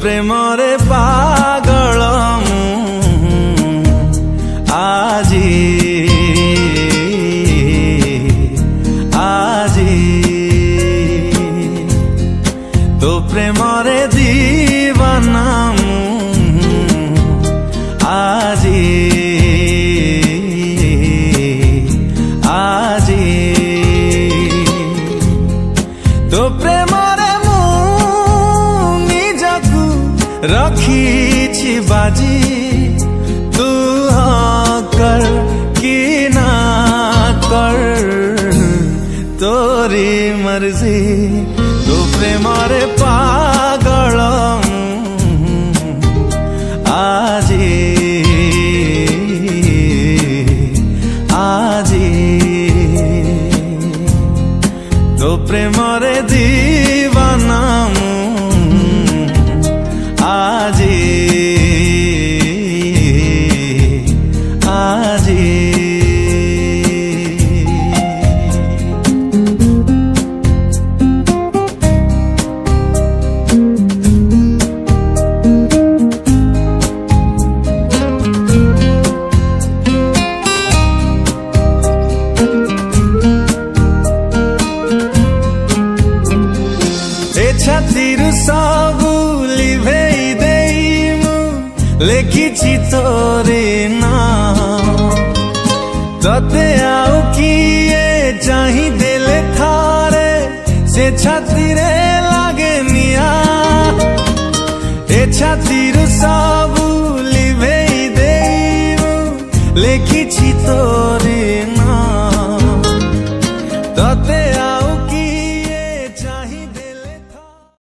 ପ୍ରେମରେ ପାଗଳ ଆଜି ଆଜି ତୋ ପ୍ରେମରେ ଦିୱାନା ଆଜି ଆଜି ତୋ ପ୍ରେମରେ रखी बाजी तू हाँ कर कि ना कर तोरी मर्जी तू प्रेमरे पागल आजी आजी तो प्रेमरे दीवाना आजी आजी छातीर सबू लिभेई देइमु लेखिछि तोरे नाम तते आउ किए चाही देले थारे से छातीरे लागे निया ए छातीर सबू लिभेई देइमु लेखिछि तोरे